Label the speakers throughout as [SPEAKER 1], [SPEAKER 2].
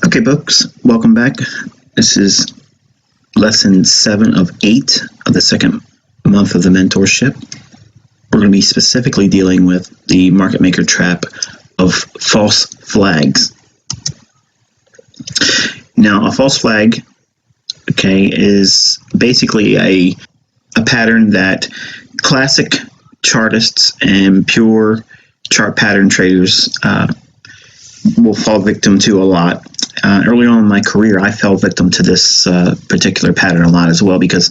[SPEAKER 1] Okay, folks, welcome back. This is lesson 7 of 8 of the second month of the mentorship. We're going to be specifically dealing with the market maker trap of false flags. Now, a false flag, okay, is basically a pattern that classic chartists and pure chart pattern traders will fall victim to a lot. Early on in my career, I fell victim to this particular pattern a lot as well, because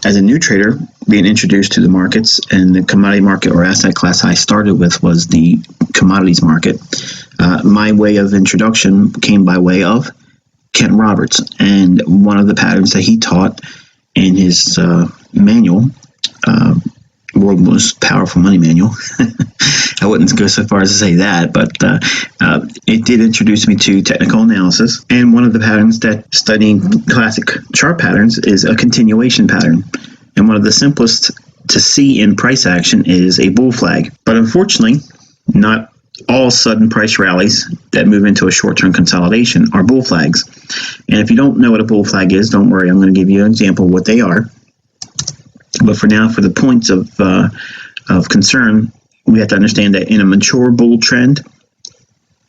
[SPEAKER 1] as a new trader being introduced to the markets, and the commodity market or asset class I started with was the commodities market, my way of introduction came by way of Ken Roberts, and one of the patterns that he taught in his manual, World's Most Powerful Money Manual. I wouldn't go so far as to say that, but it did introduce me to technical analysis. And one of the patterns that studying classic chart patterns is a continuation pattern. And one of the simplest to see in price action is a bull flag. But unfortunately, not all sudden price rallies that move into a short-term consolidation are bull flags. And if you don't know what a bull flag is, don't worry, I'm going to give you an example of what they are. But for now, for the points of concern, we have to understand that in a mature bull trend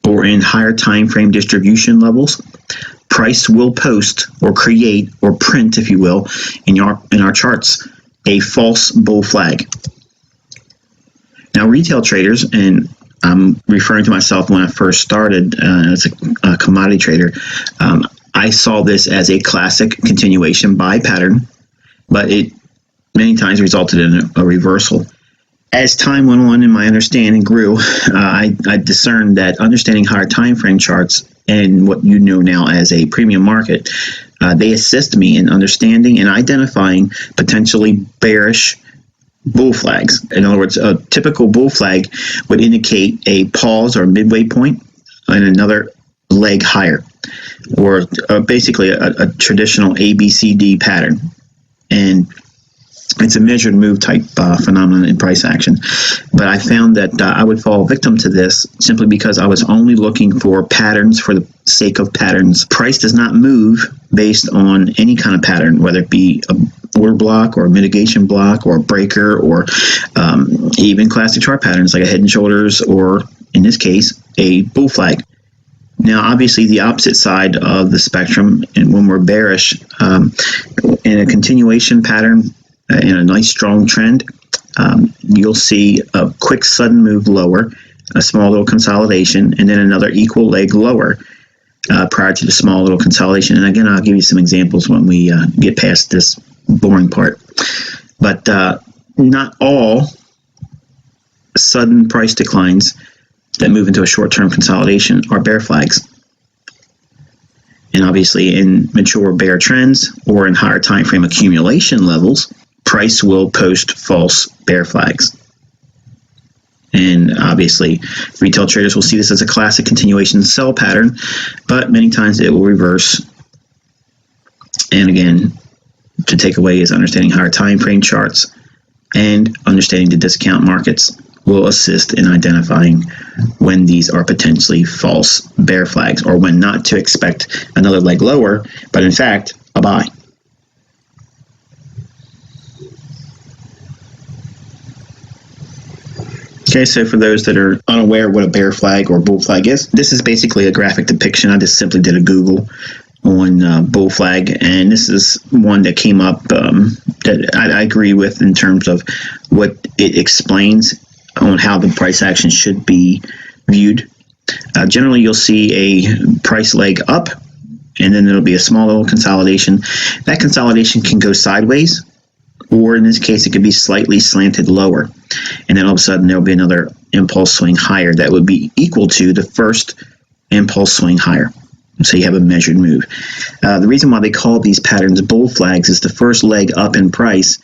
[SPEAKER 1] or in higher time frame distribution levels, price will post or create or print, if you will, in our charts, a false bull flag. Now, retail traders, and I'm referring to myself when I first started as a commodity trader, I saw this as a classic continuation buy pattern, but it many times resulted in a reversal. As time went on and my understanding grew, I discerned that understanding higher time frame charts and what you know now as a premium market, they assist me in understanding and identifying potentially bearish bull flags. In other words, a typical bull flag would indicate a pause or midway point and another leg higher, or basically a traditional ABCD pattern. And it's a measured move type phenomenon in price action. But I found that I would fall victim to this simply because I was only looking for patterns for the sake of patterns. Price does not move based on any kind of pattern, whether it be a order block or a mitigation block or a breaker, or even classic chart patterns like a head and shoulders, or in this case, a bull flag. Now, obviously, the opposite side of the spectrum, and when we're bearish, in a continuation pattern, in a nice strong trend, you'll see a quick sudden move lower, a small little consolidation, and then another equal leg lower prior to the small little consolidation. And again, I'll give you some examples when we get past this boring part. But not all sudden price declines that move into a short-term consolidation are bear flags. And obviously, in mature bear trends or in higher time frame accumulation levels, price will post false bear flags. And obviously, retail traders will see this as a classic continuation sell pattern, but many times it will reverse. And again, to take away is understanding higher time frame charts and understanding the discount markets will assist in identifying when these are potentially false bear flags, or when not to expect another leg lower, but in fact, a buy. Okay, so for those that are unaware what a bear flag or bull flag is, this is basically a graphic depiction. I just simply did a Google on bull flag, and this is one that came up that I agree with in terms of what it explains on how the price action should be viewed. Generally, you'll see a price leg up and then there'll be a small little consolidation. That consolidation can go sideways, or in this case, it could be slightly slanted lower. And then all of a sudden, there'll be another impulse swing higher that would be equal to the first impulse swing higher. So you have a measured move. The reason why they call these patterns bull flags is the first leg up in price,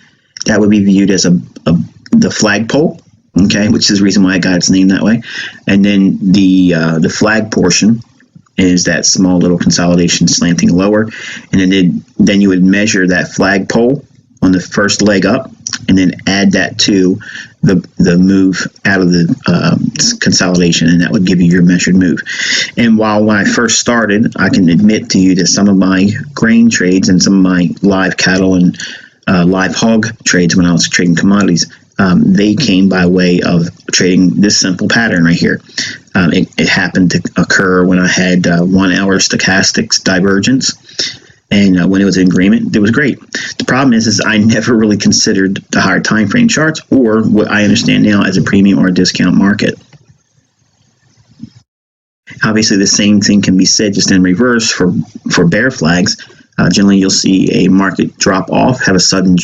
[SPEAKER 1] that would be viewed as the flagpole, okay, which is the reason why I got its name that way. And then the flag portion is that small little consolidation slanting lower, and then you would measure that flagpole on the first leg up, and then add that to the move out of the consolidation, and that would give you your measured move. And while when I first started, I can admit to you that some of my grain trades and some of my live cattle and live hog trades when I was trading commodities, they came by way of trading this simple pattern right here. It happened to occur when I had 1 hour stochastics divergence, and when it was in agreement, it was great. The problem is I never really considered the higher time frame charts, or what I understand now as a premium or a discount market. Obviously, the same thing can be said just in reverse for bear flags. Generally, you'll see a market drop off, have a sudden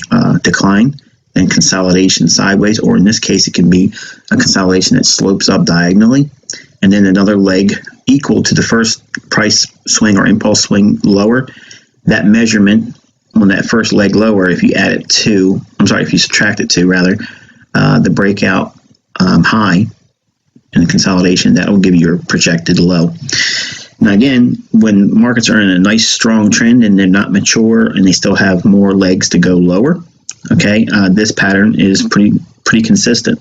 [SPEAKER 1] decline, and consolidation sideways, or in this case, it can be a consolidation that slopes up diagonally, and then another leg equal to the first price swing or impulse swing lower. That measurement on that first leg lower, if you subtract it to the breakout high and the consolidation, that will give you your projected low. Now again, when markets are in a nice strong trend and they're not mature and they still have more legs to go lower, okay, this pattern is pretty consistent.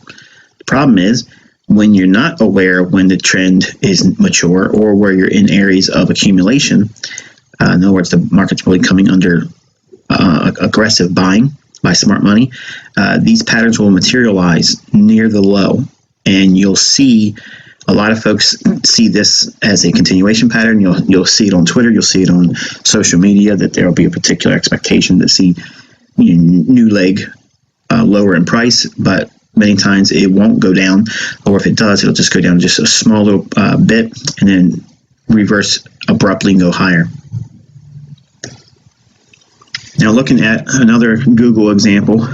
[SPEAKER 1] The problem is when you're not aware when the trend is mature, or where you're in areas of accumulation. In other words, the market's really coming under aggressive buying by smart money. These patterns will materialize near the low, and you'll see a lot of folks see this as a continuation pattern. You'll see it on Twitter, you'll see it on social media, that there will be a particular expectation to see new leg lower in price, but many times it won't go down, or if it does, it'll just go down just a small little bit and then reverse abruptly and go higher. Now, looking at another Google example,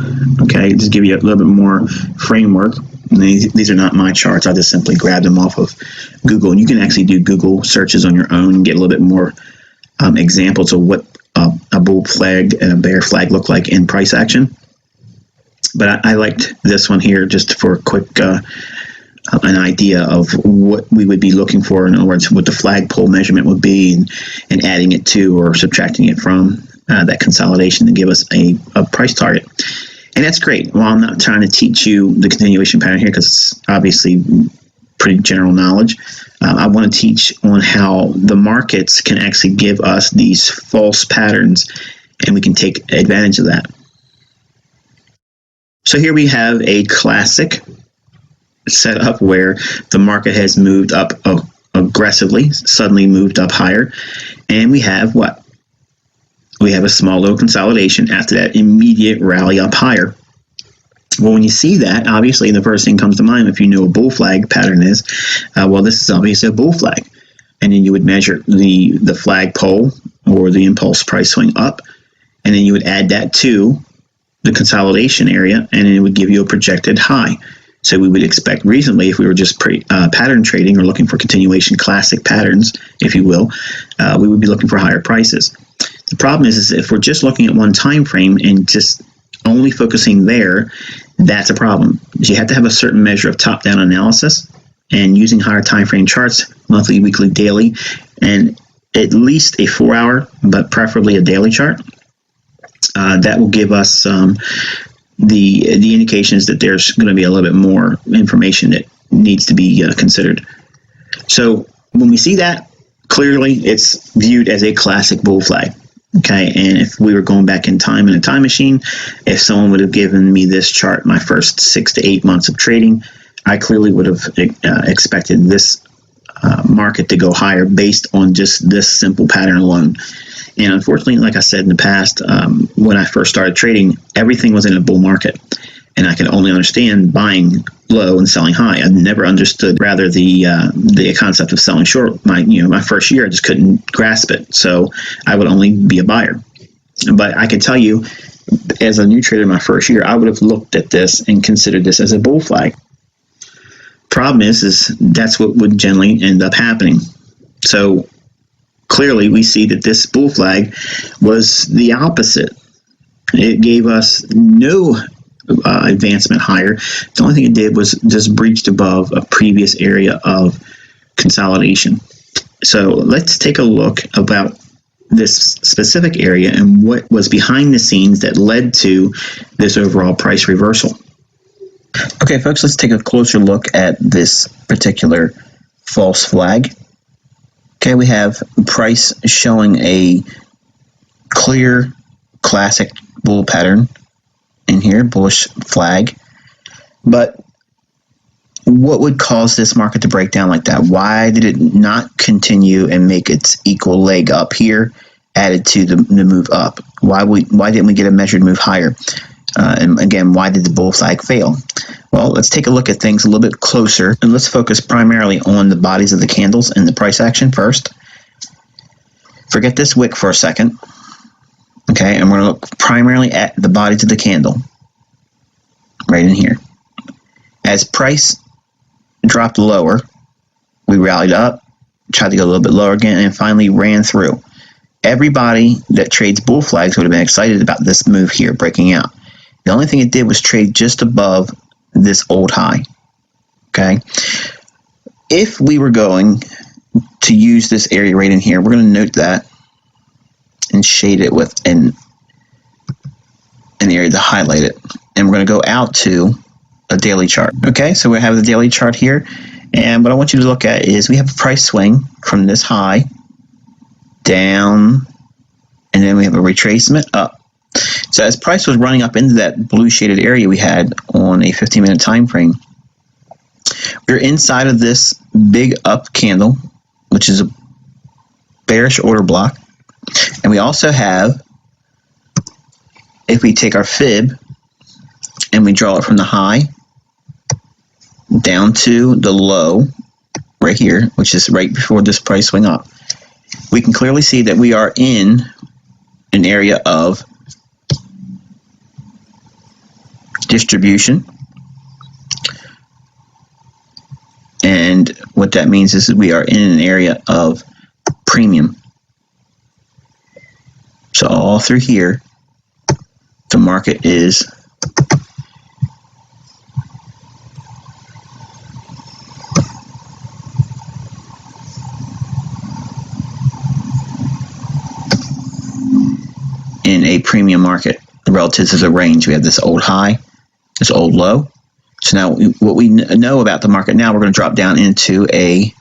[SPEAKER 1] okay, just give you a little bit more framework. And these are not my charts. I just simply grabbed them off of Google. And you can actually do Google searches on your own and get a little bit more examples of what a bull flag and a bear flag look like in price action. But I liked this one here just for a quick an idea of what we would be looking for. In other words, what the flagpole measurement would be, and adding it to or subtracting it from that consolidation to give us a price target. And that's great. Well, I'm not trying to teach you the continuation pattern here because it's obviously pretty general knowledge. I want to teach on how the markets can actually give us these false patterns, and we can take advantage of that. So here we have a classic setup where the market has moved up aggressively, suddenly moved up higher, and we have what? We have a small little consolidation after that immediate rally up higher. Well, when you see that, obviously the first thing comes to mind, if you know what a bull flag pattern is, well, this is obviously a bull flag. And then you would measure the flagpole or the impulse price swing up, and then you would add that to the consolidation area, and it would give you a projected high. So we would expect reasonably, if we were just pattern trading or looking for continuation classic patterns, if you will, we would be looking for higher prices. The problem is if we're just looking at one time frame and just only focusing there, that's a problem. You have to have a certain measure of top-down analysis, and using higher time frame charts, monthly, weekly, daily, and at least a 4-hour, but preferably a daily chart. That will give us the indications that there's going to be a little bit more information that needs to be considered. So when we see that, clearly it's viewed as a classic bull flag. Okay, and if we were going back in time in a time machine, if someone would have given me this chart my first 6 to 8 months of trading, I clearly would have expected this market to go higher based on just this simple pattern alone. And unfortunately, like I said in the past, when I first started trading, everything was in a bull market. and I can only understand buying low and selling high. I've never understood rather the concept of selling short. My first year I just couldn't grasp it, so I would only be a buyer. But I can tell you, as a new trader in my first year, I would have looked at this and considered this as a bull flag. Problem is that's what would generally end up happening. So clearly we see that this bull flag was the opposite. It gave us no advancement higher. The only thing it did was just breached above a previous area of consolidation. So let's take a look about this specific area and what was behind the scenes that led to this overall price reversal. Okay, folks, let's take a closer look at this particular false flag. Okay, we have price showing a clear classic bull pattern in here, bullish flag. But what would cause this market to break down like that? Why did it not continue and make its equal leg up here, added to the move up? Why didn't we get a measured move higher? And again, why did the bull flag fail? Well, let's take a look at things a little bit closer, and let's focus primarily on the bodies of the candles and the price action first. Forget this wick for a second. Okay, and we're going to look primarily at the bodies of the candle, right in here. As price dropped lower, we rallied up, tried to go a little bit lower again, and finally ran through. Everybody that trades bull flags would have been excited about this move here, breaking out. The only thing it did was trade just above this old high. Okay, if we were going to use this area right in here, we're going to note that and shade it with an area to highlight it. And we're going to go out to a daily chart. Okay, so we have the daily chart here. And what I want you to look at is we have a price swing from this high down, and then we have a retracement up. So as price was running up into that blue shaded area we had on a 15-minute time frame, we're inside of this big up candle, which is a bearish order block. And we also have, if we take our fib and we draw it from the high down to the low right here, which is right before this price swing up, we can clearly see that we are in an area of distribution. And what that means is that we are in an area of premium. So all through here, the market is in a premium market relative to the range. We have this old high, this old low. So now what we know about the market now, we're going to drop down into a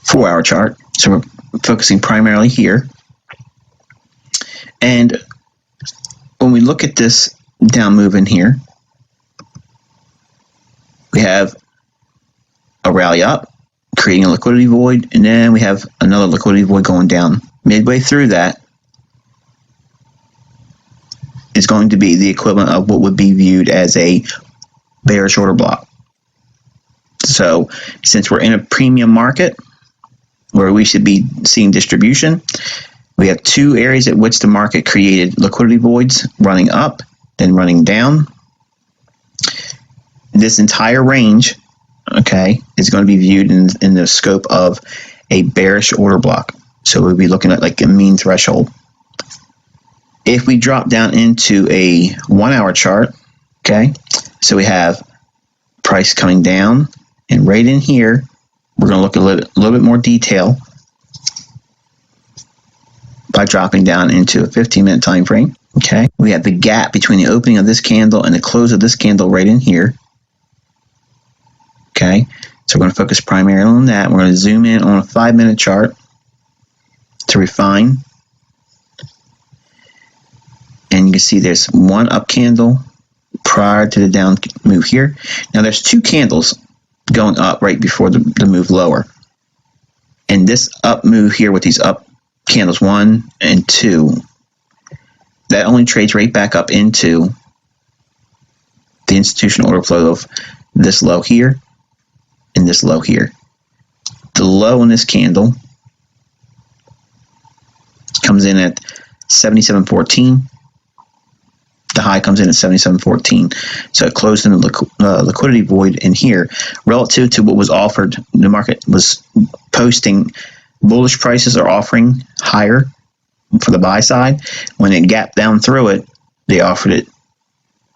[SPEAKER 1] 4-hour chart. So we're focusing primarily here. And when we look at this down move in here, we have a rally up, creating a liquidity void, and then we have another liquidity void going down. Midway through that is going to be the equivalent of what would be viewed as a bearish order block. So since we're in a premium market where we should be seeing distribution, we have two areas at which the market created liquidity voids, running up, then running down. This entire range, okay, is going to be viewed in the scope of a bearish order block. So we'll be looking at like a mean threshold. If we drop down into a 1-hour chart, okay, so we have price coming down, and right in here, we're going to look at a little bit more detail by dropping down into a 15-minute time frame. Okay, we have the gap between the opening of this candle and the close of this candle right in here. Okay, so we're going to focus primarily on that. We're going to zoom in on a 5-minute chart to refine. And you can see there's one up candle prior to the down move here. Now there's two candles going up right before the move lower. And this up move here with these up candles 1 and 2, that only trades right back up into the institutional order flow of this low here and this low here. The low in this candle comes in at 77.14. The high comes in at 77.14. So it closed in the liquidity void in here relative to what was offered. The market was posting bullish prices or offering higher for the buy side. When it gapped down through it, they offered it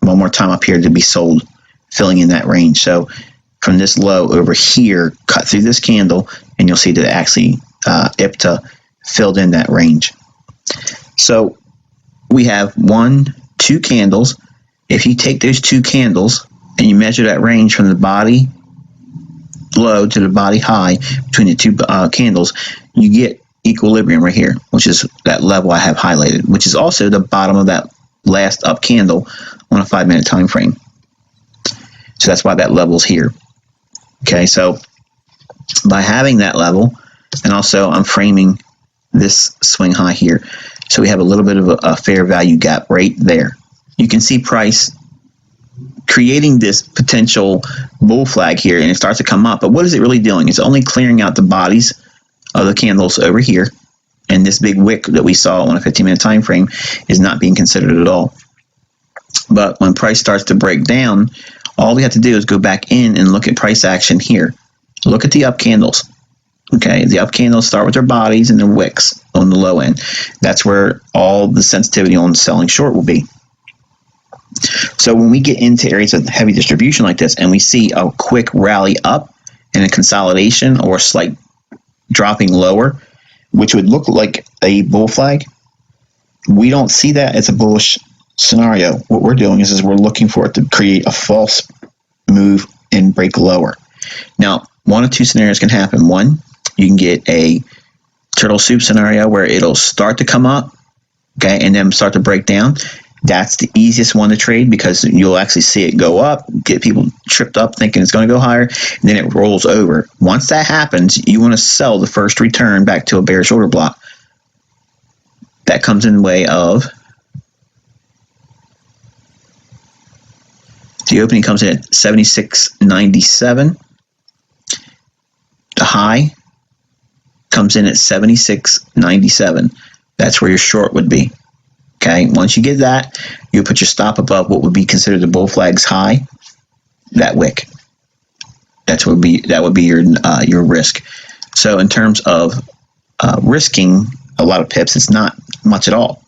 [SPEAKER 1] one more time up here to be sold, filling in that range. So from this low over here, cut through this candle, and you'll see that actually IPTA filled in that range. So we have 2 candles. If you take those 2 candles and you measure that range from the body low to the body high between the 2 candles, you get equilibrium right here, which is that level I have highlighted, which is also the bottom of that last up candle on a 5-minute time frame. So that's why that level's here. Okay, so by having that level, and also I'm framing this swing high here, so we have a little bit of a fair value gap right there. You can see price creating this potential bull flag here, and it starts to come up. But what is it really doing? It's only clearing out the bodies of the candles over here, and this big wick that we saw on a 15-minute time frame is not being considered at all. But when price starts to break down, all we have to do is go back in and look at price action here. Look at the up candles. Okay, the up candles start with their bodies and their wicks on the low end. That's where all the sensitivity on selling short will be. So when we get into areas of heavy distribution like this and we see a quick rally up and a consolidation or a slight dropping lower, which would look like a bull flag, we don't see that as a bullish scenario. What we're doing is we're looking for it to create a false move and break lower. Now, 1 of 2 scenarios can happen. One, you can get a turtle soup scenario where it'll start to come up, okay, and then start to break down. That's the easiest one to trade because you'll actually see it go up, get people tripped up thinking it's going to go higher, and then it rolls over. Once that happens, you want to sell the first return back to a bearish order block. That comes in the way of the opening comes in at 76.97. The high comes in at 76.97. That's where your short would be. Okay, once you get that, you put your stop above what would be considered the bull flag's high, that wick. That would be your risk. So in terms of risking a lot of pips, it's not much at all.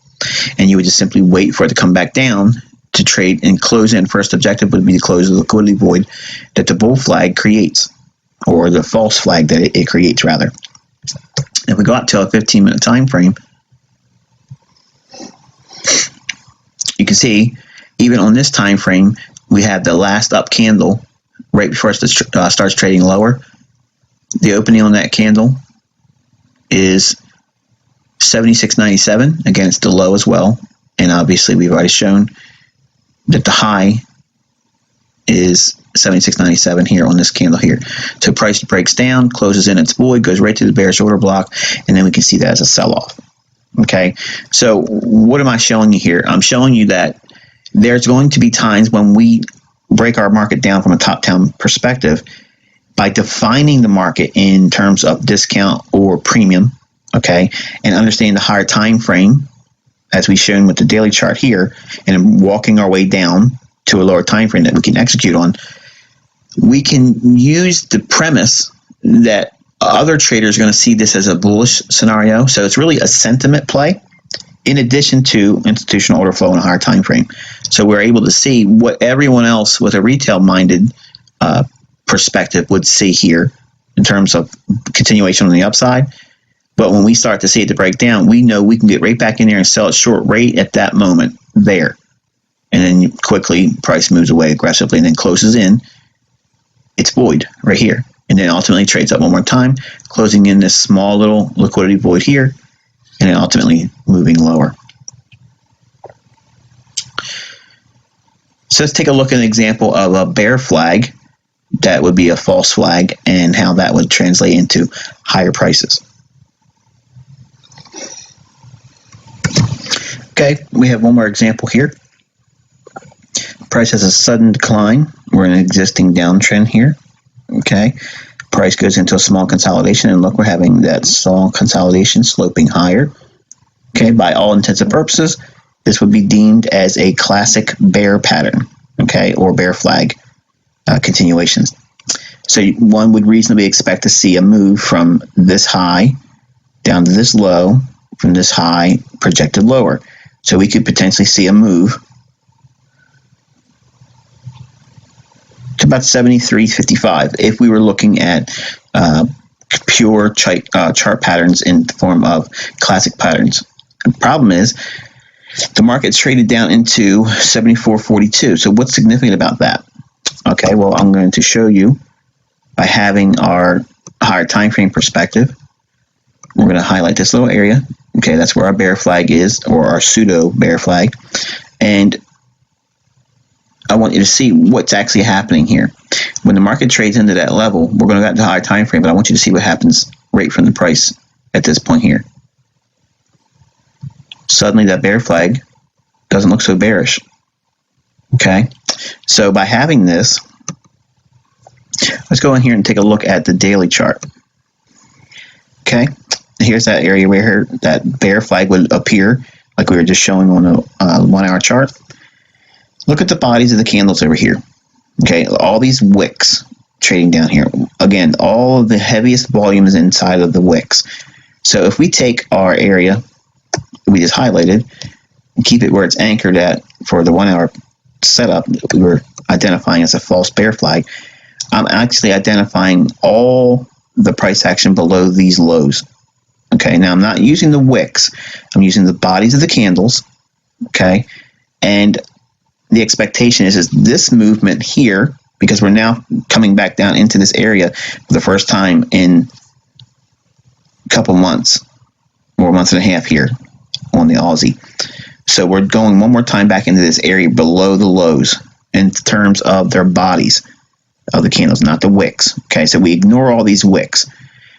[SPEAKER 1] And you would just simply wait for it to come back down to trade and close in. First objective would be to close the liquidity void that the bull flag creates, or the false flag that it creates, rather. If we go out to a 15-minute time frame, you can see even on this time frame, we have the last up candle right before it starts trading lower. The opening on that candle is 76.97. Again, it's the low as well, and obviously we've already shown that the high is 76.97 here on this candle here. So price breaks down, closes in its void, goes right to the bearish order block, and then we can see that as a sell-off. Okay, so what am I showing you here? I'm showing you that there's going to be times when we break our market down from a top-down perspective by defining the market in terms of discount or premium, okay, and understanding the higher time frame, as we've shown with the daily chart here, and walking our way down to a lower time frame that we can execute on. We can use the premise that other traders are going to see this as a bullish scenario, so it's really a sentiment play in addition to institutional order flow in a higher time frame. So we're able to see what everyone else with a retail-minded perspective would see here in terms of continuation on the upside. But when we start to see it to break down, we know we can get right back in there and sell it short right at that moment there. And then quickly price moves away aggressively and then closes in its void right here. And then ultimately trades up one more time, closing in this small little liquidity void here, and then ultimately moving lower. So let's take a look at an example of a bear flag that would be a false flag and how that would translate into higher prices. Okay, we have one more example here. Price has a sudden decline. We're in an existing downtrend here. Okay. Price goes into a small consolidation, and look, we're having that small consolidation sloping higher. Okay, by all intents and purposes, this would be deemed as a classic bear pattern, okay, or bear flag continuations. So one would reasonably expect to see a move from this high down to this low, from this high projected lower. So we could potentially see a move to about 73.55 if we were looking at pure chart patterns in the form of classic patterns. The problem is the market's traded down into 74.42. So what's significant about that? Okay, well, I'm going to show you by having our higher time frame perspective. We're going to highlight this little area. Okay, that's where our bear flag is, or our pseudo bear flag. And I want you to see what's actually happening here. When the market trades into that level, we're going to get to higher time frame, but I want you to see what happens right from the price at this point here. Suddenly that bear flag doesn't look so bearish. Okay, so by having this, let's go in here and take a look at the daily chart. Okay, here's that area where that bear flag would appear, like we were just showing on a 1 hour chart. Look at the bodies of the candles over here. Okay, all these wicks trading down here. Again, all of the heaviest volume is inside of the wicks. So if we take our area we just highlighted and keep it where it's anchored at for the 1 hour setup we were identifying as a false bear flag, I'm actually identifying all the price action below these lows. Okay, now I'm not using the wicks, I'm using the bodies of the candles. Okay, and the expectation is this movement here, because we're now coming back down into this area for the first time in a couple months, or a month and a half here on the Aussie. So we're going one more time back into this area below the lows in terms of their bodies of the candles, not the wicks. Okay, so we ignore all these wicks.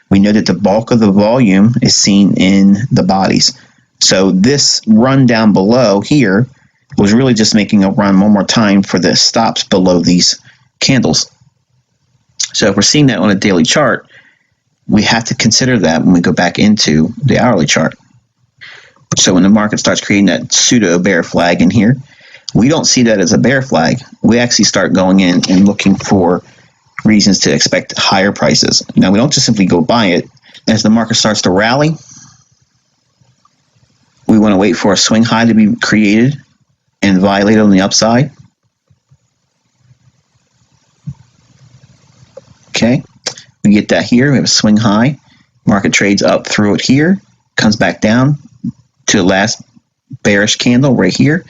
[SPEAKER 1] We know that the bulk of the volume is seen in the bodies. So this run down below here was really just making a run one more time for the stops below these candles. So if we're seeing that on a daily chart, we have to consider that when we go back into the hourly chart. So when the market starts creating that pseudo bear flag in here, we don't see that as a bear flag. We actually start going in and looking for reasons to expect higher prices. Now, we don't just simply go buy it. As the market starts to rally, we want to wait for a swing high to be created and violated on the upside. Okay, we get that here. We have a swing high. Market trades up through it here, comes back down to the last bearish candle right here.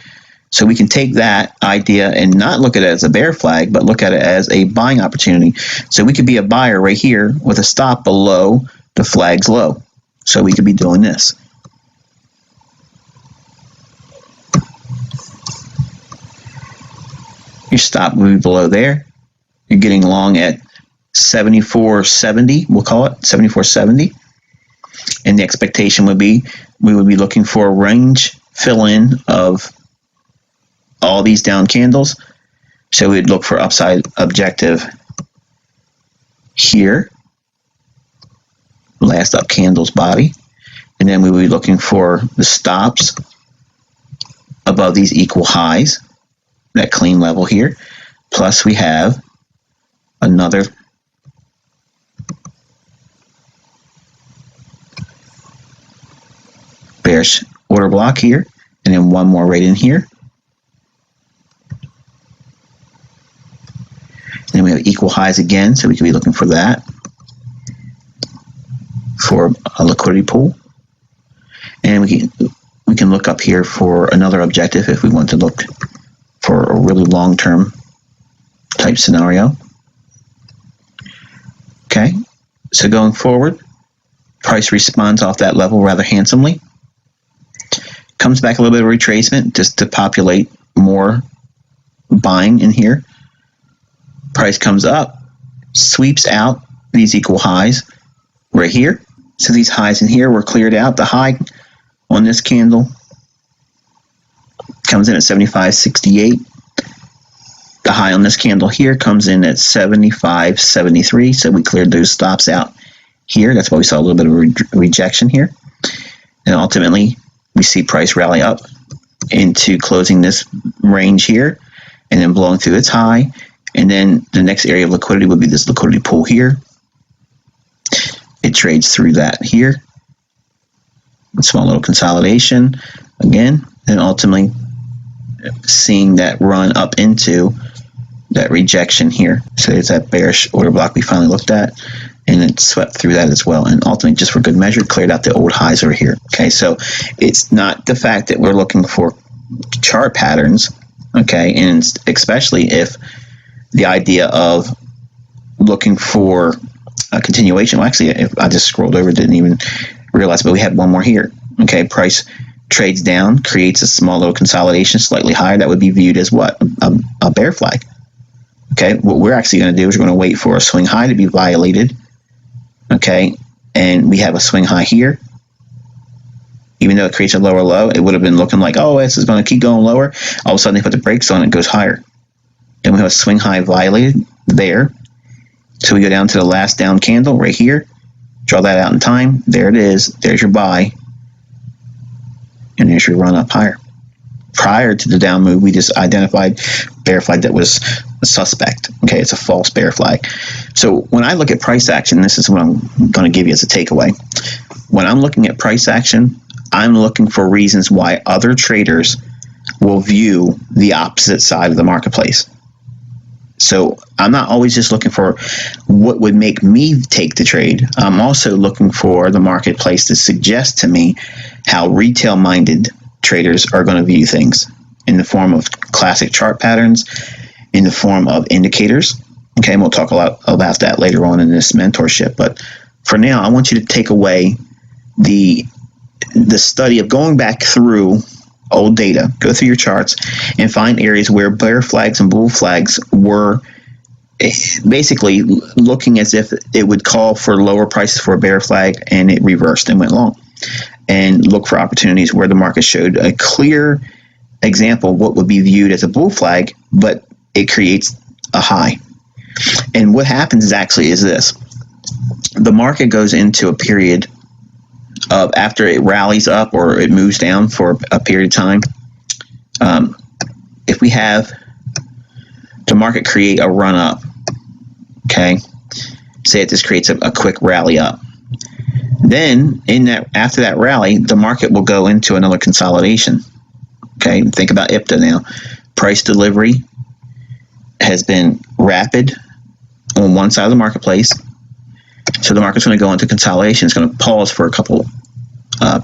[SPEAKER 1] So we can take that idea and not look at it as a bear flag, but look at it as a buying opportunity. So we could be a buyer right here with a stop below the flag's low. So we could be doing this. Your stop would be below there. You're getting long at 74.70, we'll call it 74.70. And the expectation would be we would be looking for a range fill-in of all these down candles. So we'd look for upside objective here, last up candle's body, and then we would be looking for the stops above these equal highs, that clean level here, plus we have another bearish order block here, and then one more right in here. And then we have equal highs again, so we could be looking for that for a liquidity pool. And we can look up here for another objective if we want to look for a really long-term type scenario. Okay, so going forward, price responds off that level rather handsomely. Comes back a little bit of retracement just to populate more buying in here. Price comes up, sweeps out these equal highs right here. So these highs in here were cleared out. The high on this candle comes in at 75.68. high on this candle here comes in at 75.73, so we cleared those stops out here. That's why we saw a little bit of a rejection here. And ultimately, we see price rally up into closing this range here and then blowing through its high. And then the next area of liquidity would be this liquidity pool here. It trades through that here. A small little consolidation again, and ultimately seeing that run up into that rejection here. So it's that bearish order block we finally looked at, and it swept through that as well, and ultimately, just for good measure, cleared out the old highs over here. Okay, so it's not the fact that we're looking for chart patterns, okay, and especially if the idea of looking for a continuation. Well, actually, if I just scrolled over, didn't even realize, but we had one more here. Okay, price trades down, creates a small little consolidation, slightly higher. That would be viewed as what? A bear flag. Okay, what we're actually going to do is we're going to wait for a swing high to be violated. Okay, and we have a swing high here. Even though it creates a lower low, it would have been looking like, oh, this is going to keep going lower. All of a sudden, they put the brakes on, it goes higher. And we have a swing high violated there. So we go down to the last down candle right here. Draw that out in time. There it is. There's your buy. And there's your run up higher. Prior to the down move, we just identified bear flag that was a suspect. Okay, it's a false bear flag. So when I look at price action, this is what I'm going to give you as a takeaway. When I'm looking at price action, I'm looking for reasons why other traders will view the opposite side of the marketplace. So I'm not always just looking for what would make me take the trade. I'm also looking for the marketplace to suggest to me how retail-minded traders are going to view things in the form of classic chart patterns, in the form of indicators. Okay, and we'll talk a lot about that later on in this mentorship. But for now, I want you to take away the study of going back through old data, go through your charts, and find areas where bear flags and bull flags were basically looking as if it would call for lower prices for a bear flag, and it reversed and went long. And look for opportunities where the market showed a clear example of what would be viewed as a bull flag, but it creates a high. And what happens actually is this. The market goes into a period of, after it rallies up or it moves down for a period of time, if we have the market create a run up, okay, say it just creates a quick rally up, then after that rally, the market will go into another consolidation. Okay, think about IPTA now. Price delivery has been rapid on one side of the marketplace, so the market's going to go into consolidation. It's going to pause for a couple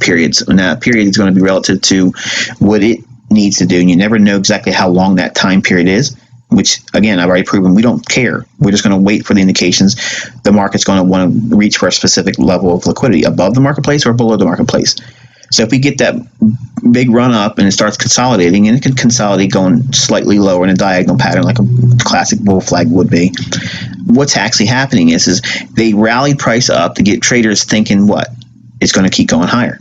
[SPEAKER 1] periods, and that period is going to be relative to what it needs to do, and you never know exactly how long that time period is, which, again, I've already proven we don't care. We're just going to wait for the indications. The market's going to want to reach for a specific level of liquidity above the marketplace or below the marketplace. So if we get that big run up and it starts consolidating, and it can consolidate going slightly lower in a diagonal pattern like a classic bull flag would be, what's actually happening is they rally price up to get traders thinking what? It's going to keep going higher.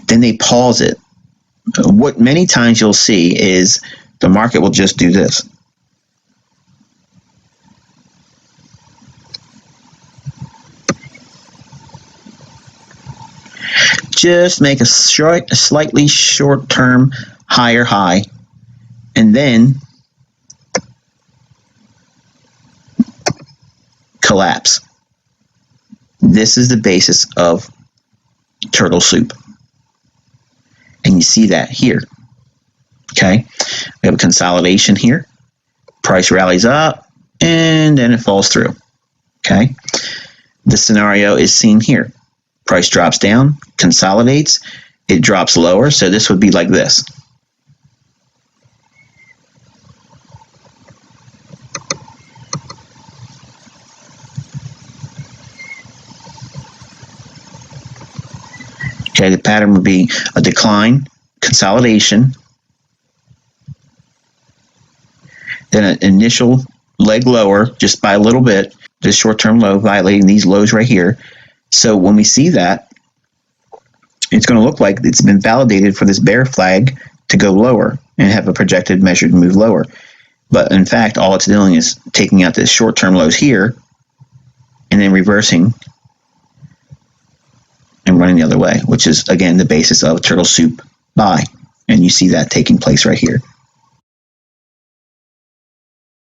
[SPEAKER 1] Then they pause it. What many times you'll see is the market will just do this. Just make a slightly short-term higher high, and then collapse. This is the basis of turtle soup. And you see that here. Okay, we have a consolidation here. Price rallies up, and then it falls through. Okay, the scenario is seen here. Price drops down, consolidates, it drops lower, so this would be like this. Okay, the pattern would be a decline, consolidation, then an initial leg lower just by a little bit, this short-term low violating these lows right here. So when we see that, it's going to look like it's been validated for this bear flag to go lower and have a projected measured move lower. But in fact, all it's doing is taking out the short-term lows here and then reversing and running the other way, which is, again, the basis of turtle soup buy. And you see that taking place right here.